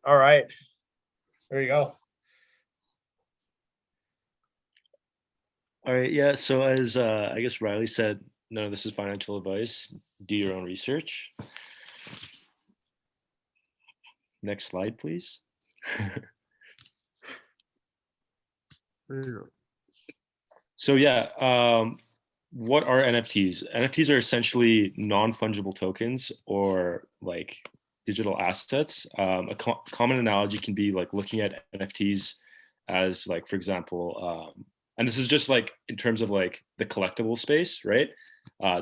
All right, there you go. All right, yeah. So as I guess Riley said, none of this is financial advice. Do your own research. Next slide, please. So yeah, what are NFTs? NFTs are essentially non-fungible tokens or like digital assets. A common analogy can be like looking at NFTs as like, for example, and this is just like in terms of like the collectible space, right?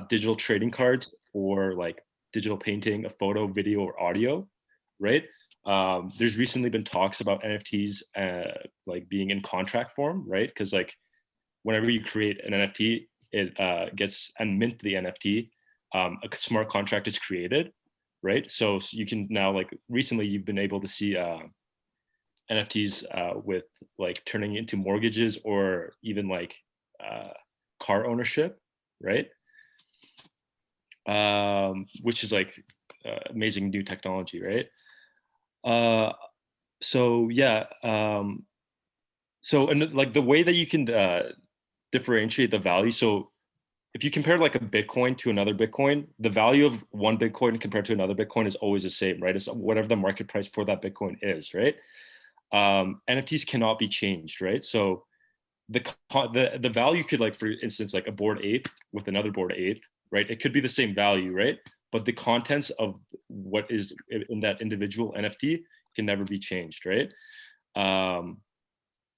Digital trading cards or like digital painting, a photo, video, or audio, right? There's recently been talks about NFTs like being in contract form, right? Because like whenever you create an NFT, it gets and mint the NFT, a smart contract is created, right? So you can now like recently you've been able to see NFTs with like turning into mortgages or even like car ownership, right? Which is like amazing new technology, right? So yeah, so and like the way that you can differentiate the value. So if you compare like a Bitcoin to another Bitcoin, the value of one Bitcoin compared to another Bitcoin is always the same, right? It's whatever the market price for that Bitcoin is, right? NFTs cannot be changed, right? So the value could, like for instance, like a Bored Ape with another Bored Ape, right? It could be the same value, right? But the contents of what is in that individual NFT can never be changed, right?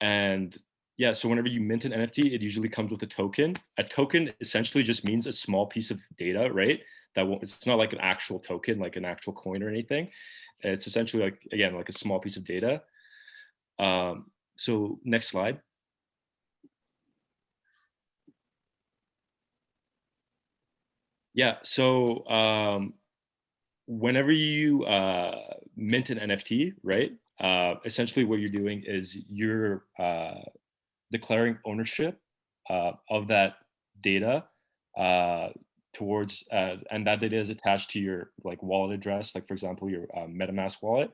And yeah, so whenever you mint an NFT, it usually comes with a token. A token essentially just means a small piece of data, right? That won't, it's not like an actual token, like an actual coin or anything. It's essentially like, again, like a small piece of data. So next slide. Yeah, so whenever you mint an NFT, right? Essentially what you're doing is you're declaring ownership of that data towards, and that data is attached to your like wallet address, like for example, your MetaMask wallet.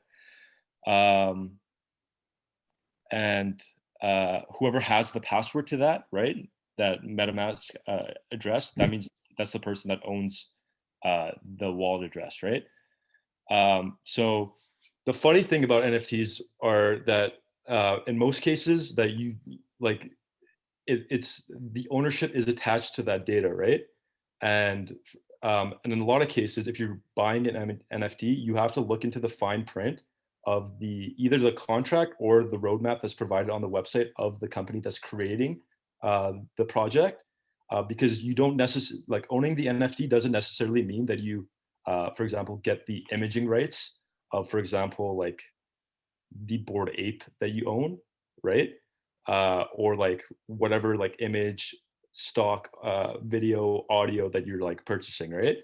And whoever has the password to that, right? That MetaMask address, that means that's the person that owns the wallet address, right? So the funny thing about NFTs are that in most cases that you like, it's the ownership is attached to that data, right? And in a lot of cases, if you're buying an NFT, you have to look into the fine print of the either the contract or the roadmap that's provided on the website of the company that's creating the project, because you don't necessarily like owning the NFT doesn't necessarily mean that you, for example, get the imaging rights of, for example, like the Bored Ape that you own, right? Or like whatever like image, stock, video, audio that you're like purchasing, right?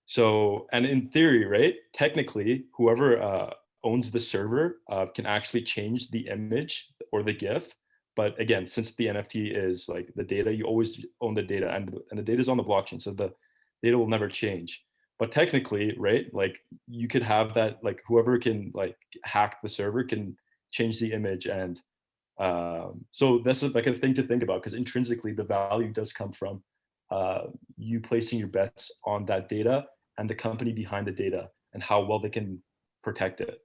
So, and in theory, right, technically, whoever owns the server can actually change the image or the GIF. But again, since the NFT is like the data, you always own the data, and the data is on the blockchain, so the data will never change. But technically, right, like you could have that, like whoever can like hack the server can change the image, and so that's like a thing to think about because intrinsically the value does come from you placing your bets on that data and the company behind the data and how well they can protect it,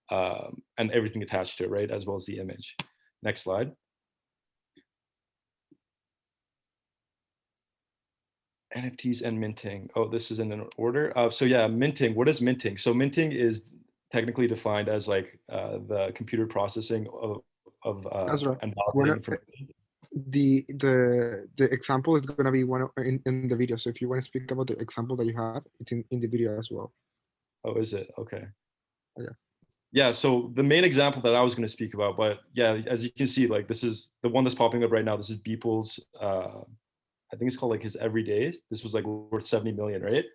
and everything attached to it, right, as well as the image. Next slide. NFTs and minting. Oh, this is in an order. So yeah, minting. What is minting? So minting is technically defined as like the computer processing of Ezra, and we're validating not, information. the example is going to be one in the video. So if you want to speak about the example that you have, it's in the video as well. Oh, is it? Okay. Yeah. Yeah, so the main example that I was going to speak about, but yeah, as you can see, like this is the one that's popping up right now. This is Beeple's, I think it's called like his Everyday. This was like worth 70 million, right?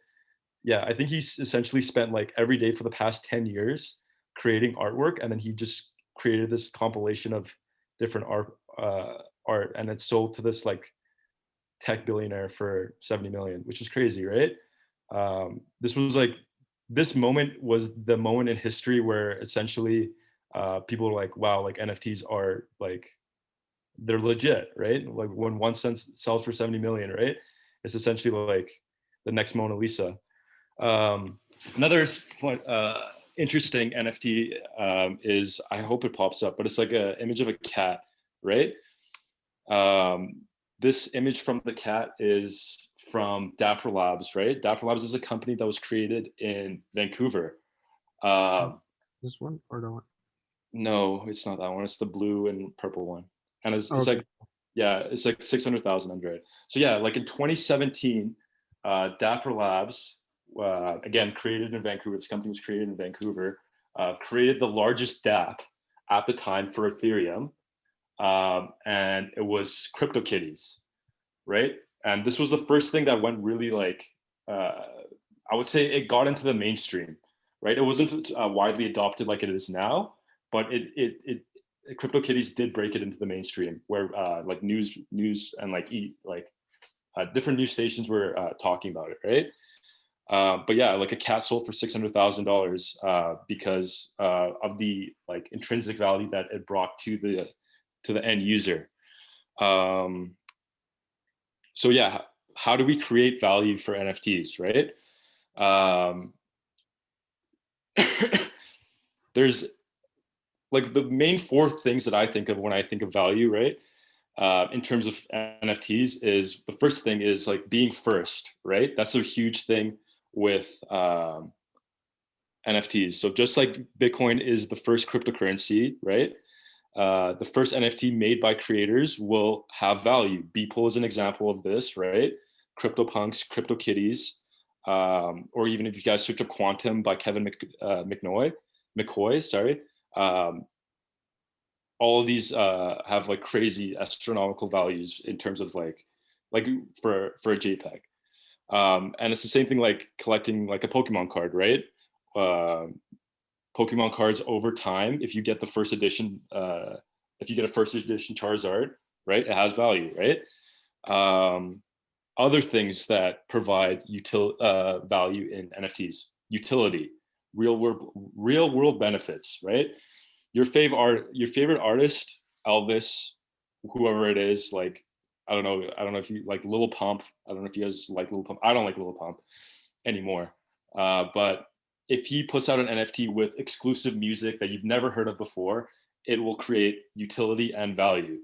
Yeah, I think he's essentially spent like every day for the past 10 years creating artwork, and then he just created this compilation of different art, and it's sold to this like tech billionaire for 70 million, which is crazy, right? This was like this moment was the moment in history where essentially people were like, wow, like NFTs are like, they're legit, right? Like when 1 cent sells for 70 million, right? It's essentially like the next Mona Lisa. Another interesting NFT is, I hope it pops up, but it's like an image of a cat, right? This image from the cat is from Dapper Labs, right? Dapper Labs is a company that was created in Vancouver. This one or that one? No, it's not that one. It's the blue and purple one. And it's Okay. like, yeah, it's like 600,000 under it. So yeah, like in 2017, Dapper Labs, again, created in Vancouver, this company was created in Vancouver, created the largest DApp at the time for Ethereum. And it was CryptoKitties, right? And this was the first thing that went really like, I would say it got into the mainstream, right? It wasn't widely adopted like it is now, but CryptoKitties did break it into the mainstream, where like news and like different news stations were talking about it, right? But yeah, like a cat sold for $600,000 because of the like intrinsic value that it brought to the end user. So yeah, how do we create value for NFTs, right? There's like the main four things that I think of when I think of value, right? In terms of NFTs is, the first thing is like being first, right? That's a huge thing with NFTs. So just like Bitcoin is the first cryptocurrency, right? The first NFT made by creators will have value. Beeple is an example of this, right? CryptoPunks, CryptoKitties, or even if you guys search up Quantum by Kevin McCoy, sorry. All of these have like crazy astronomical values in terms of like for a JPEG. And it's the same thing like collecting like a Pokemon card, right? Pokemon cards over time, if you get the first edition, if you get a first edition Charizard, right, it has value, right? Other things that provide value in NFTs: utility, real world benefits, right? Your favorite artist, Elvis, whoever it is, like I don't know if you like Lil Pump. I don't know if you guys like Lil Pump. I don't like Lil Pump anymore, but if he puts out an NFT with exclusive music that you've never heard of before, it will create utility and value,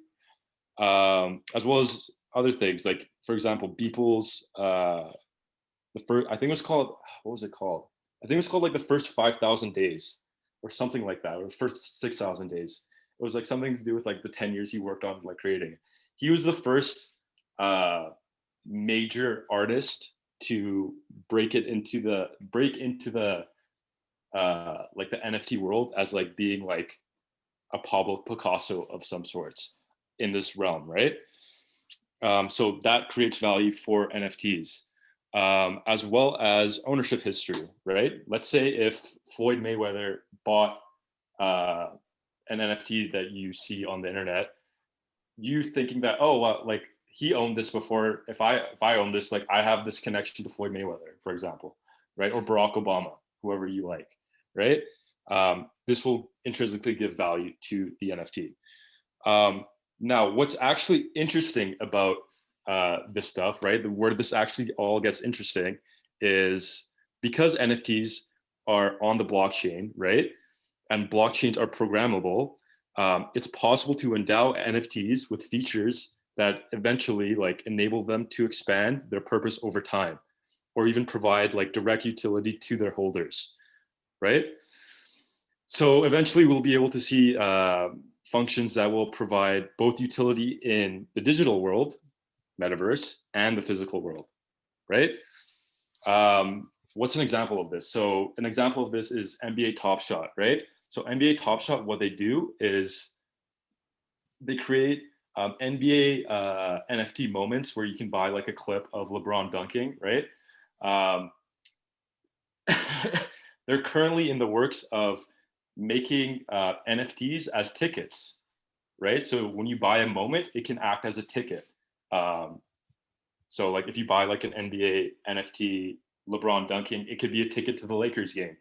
as well as other things. Like, for example, Beeple's, the first, I think it was called, what was it called? I think it was called like the first 5,000 days or something like that, or the first 6,000 days. It was like something to do with like the 10 years he worked on like creating. He was the first major artist to break into the like the NFT world as like being like a Pablo Picasso of some sorts in this realm, right? So that creates value for NFTs, as well as ownership history, right? Let's say if Floyd Mayweather bought an NFT that you see on the internet, you thinking that, oh, well, like he owned this before. If I own this, like I have this connection to Floyd Mayweather, for example, right? Or Barack Obama, whoever you like, right? This will intrinsically give value to the NFT. Now, what's actually interesting about this stuff, right? Where this actually all gets interesting is because NFTs are on the blockchain, right? And blockchains are programmable. It's possible to endow NFTs with features that eventually like enable them to expand their purpose over time, or even provide like direct utility to their holders, right? So eventually we'll be able to see functions that will provide both utility in the digital world, metaverse, and the physical world, right? What's an example of this? So an example of this is NBA Top Shot, right? So NBA Top Shot, what they do is they create NBA NFT moments where you can buy like a clip of LeBron dunking, right? They're currently in the works of making NFTs as tickets, right? So when you buy a moment, it can act as a ticket. So like if you buy like an NBA NFT LeBron dunking. It could be a ticket to the Lakers game,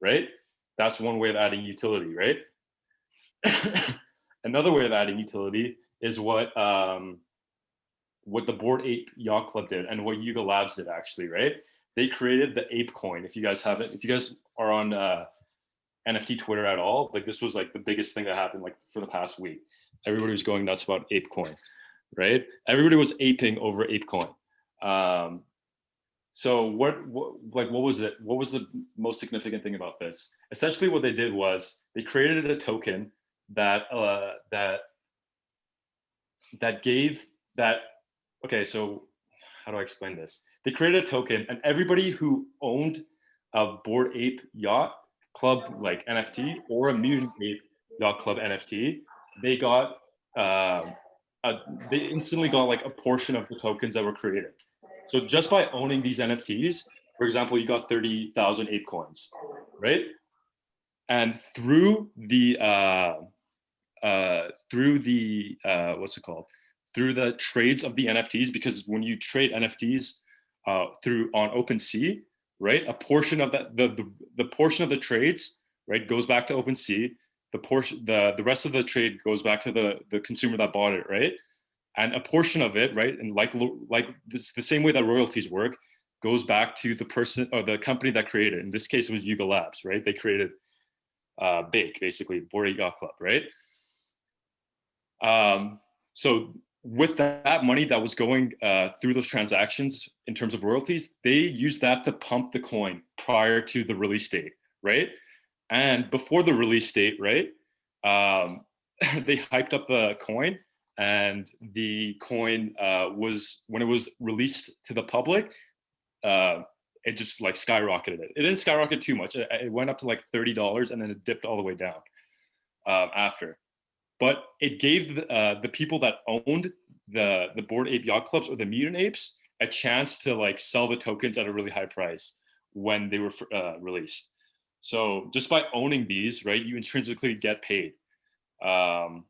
right? That's one way of adding utility, right? Another way of adding utility is what the Bored Ape Yacht Club did and what Yuga Labs did actually, right? They created the Ape Coin. If you guys are on NFT Twitter at all, like this was like the biggest thing that happened like for the past week. Everybody was going nuts about Ape Coin, right? Everybody was aping over Ape Coin. So what was it? What was the most significant thing about this? Essentially, what they did was they created a token that gave that. Okay, so how do I explain this? They created a token, and everybody who owned a Bored Ape Yacht Club like NFT or a Mutant Ape Yacht Club NFT, they got they instantly got like a portion of the tokens that were created. So just by owning these NFTs, for example, you got 30,000 ape coins, right? And through the what's it called? Through the trades of the NFTs, because when you trade NFTs on OpenSea, right, a portion of that the portion of the trades, right, goes back to OpenSea. The rest of the trade goes back to the consumer that bought it, right? And a portion of it, right, and like this, the same way that royalties work, goes back to the person or the company that created it. In this case, it was Yuga Labs, right? They created Bake, basically, Bored Ape Yacht Club, right? So with that money that was going through those transactions in terms of royalties, they used that to pump the coin prior to the release date, right? And before the release date, right, they hyped up the coin, and the coin was, when it was released to the public, it just like skyrocketed. It didn't skyrocket too much. It went up to like $30, and then it dipped all the way down after. But it gave the people that owned the Bored Ape Yacht Clubs or the Mutant Apes a chance to like sell the tokens at a really high price when they were released. So just by owning these, right, you intrinsically get paid. So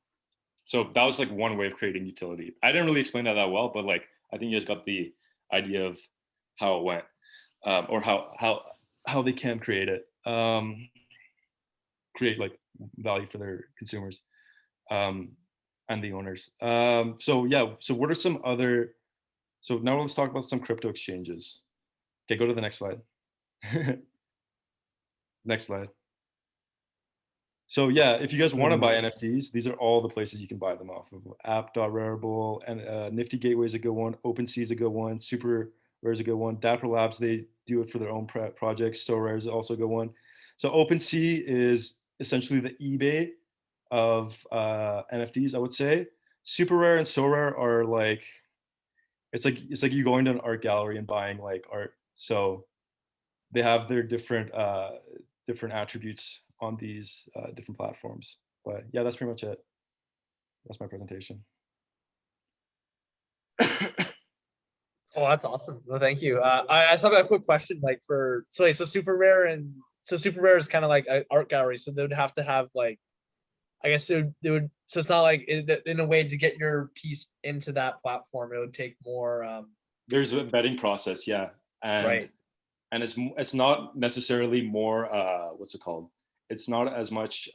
that was like one way of creating utility. I didn't really explain that well, but like I think you guys got the idea of how it went, or how they can create it, create like value for their consumers and the owners. So yeah, so what are some other? So now let's talk about some crypto exchanges. Okay, go to the next slide. Next slide. So yeah, if you guys want to buy NFTs, these are all the places you can buy them off of. App.rarible, and Nifty Gateway is a good one. OpenSea is a good one. Super Rare is a good one. Dapper Labs, they do it for their own projects. So Rare is also a good one. So OpenSea is essentially the eBay of NFTs, I would say. Super Rare and So Rare are like, it's like you going to an art gallery and buying like art. So they have their different attributes on these different platforms. But yeah, that's pretty much it. That's my presentation. Oh, that's awesome. Well, thank you. I just have a quick question, like so Super Rare is kind of like an art gallery, so they would have to have like, I guess they would. So it's not like in a way to get your piece into that platform, it would take more. There's a vetting process, yeah, and right. And it's not necessarily more what's it called? It's not as much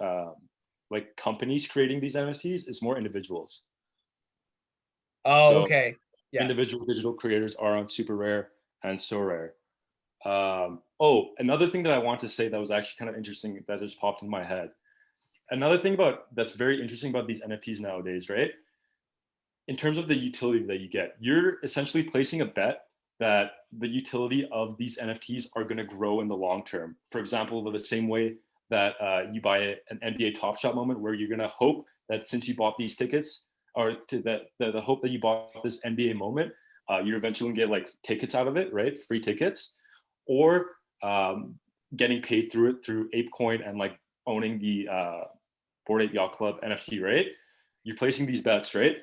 like companies creating these NFTs. It's more individuals. Oh, so okay. Yeah. Individual digital creators are on Super Rare and So Rare. Another thing that I want to say that was actually kind of interesting that just popped in my head. Another thing that's very interesting about these NFTs nowadays, right? In terms of the utility that you get, you're essentially placing a bet that the utility of these NFTs are going to grow in the long term. For example, the same way that you buy an NBA Top Shot moment, where you're going to hope that since you bought these tickets, or the hope that you bought this NBA moment, you're eventually going to get like tickets out of it, right? Free tickets, or getting paid through it through ApeCoin and like owning the Bored Ape Yacht Club NFT, right? You're placing these bets, right?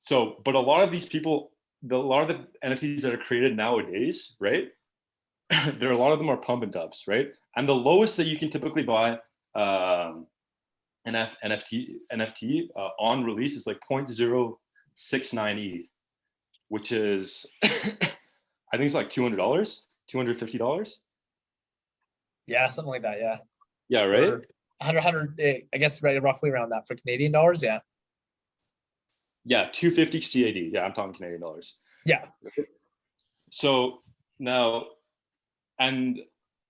So, but a lot of these people, a lot of the NFTs that are created nowadays, right? A lot of them are pump and dumps, right? And the lowest that you can typically buy an NFT on release is like 0.069 ETH, which is I think it's like $200. $250. Yeah, something like that. Yeah. Yeah, right. Or 100, I guess right, roughly around that for Canadian dollars. Yeah. Yeah, 250 CAD. Yeah, I'm talking Canadian dollars. Yeah. So now, and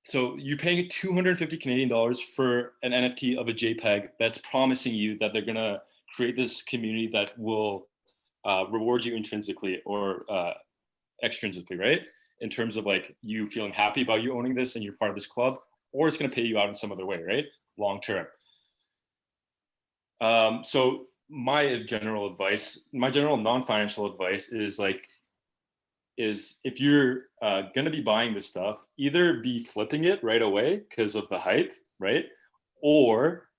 so you're paying 250 Canadian dollars for an NFT of a JPEG that's promising you that they're gonna create this community that will reward you intrinsically or extrinsically, right? In terms of like you feeling happy about you owning this and you're part of this club, or it's gonna pay you out in some other way, right? Long term. So my general non-financial advice is if you're gonna be buying this stuff, either be flipping it right away because of the hype, right? Or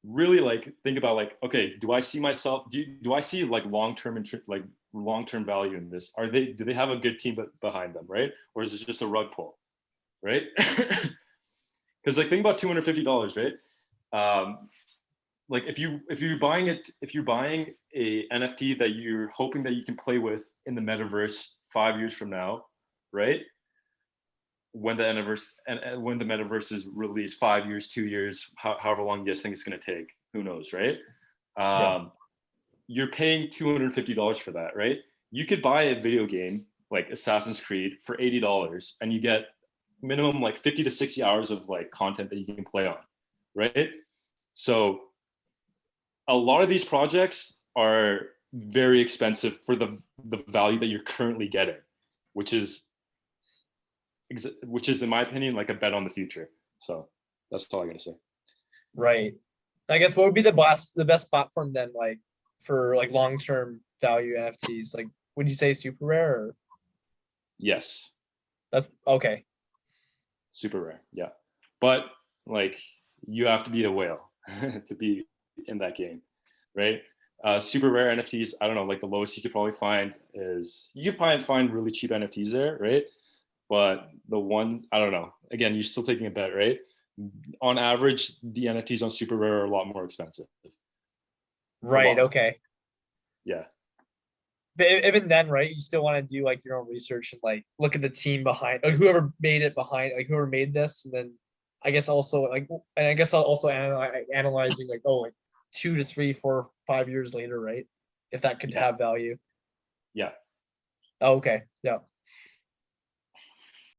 really like think about like, okay, do I see myself? Do I see like long-term value in this? Do they have a good team behind them, right? Or is it just a rug pull, right? Because like think about $250, right? Like if you're buying a NFT that you're hoping that you can play with in the metaverse 5 years from now, right? When the metaverse is released, 5 years, 2 years, however long you guys think it's going to take, who knows, right? Yeah. You're paying $250 for that, right? You could buy a video game like Assassin's Creed for $80, and you get minimum like 50 to 60 hours of like content that you can play on, right? So a lot of these projects are very expensive for the value that you're currently getting, which is in my opinion like a bet on the future. So that's all I gotta say. Right. I guess what would be the best platform then, like for like long-term value NFTs? Like, would you say super rare or? Yes. That's okay. Super rare, yeah. But like you have to be a whale to be in that game, right? Super rare NFTs, I don't know, like the lowest you could probably find is, you could probably find really cheap NFTs there, right? But the one, I don't know, again, you're still taking a bet, right? On average, the NFTs on super rare are a lot more expensive. Right. Okay. Yeah. But even then, right, you still want to do like your own research and like look at the team behind, like whoever made it behind, like whoever made this, and then I guess also like, and I guess I'll also analyzing like, oh, like 2 to 3, 4, 5 years later, right? If that could Yeah. have value. Yeah. Oh, okay. Yeah.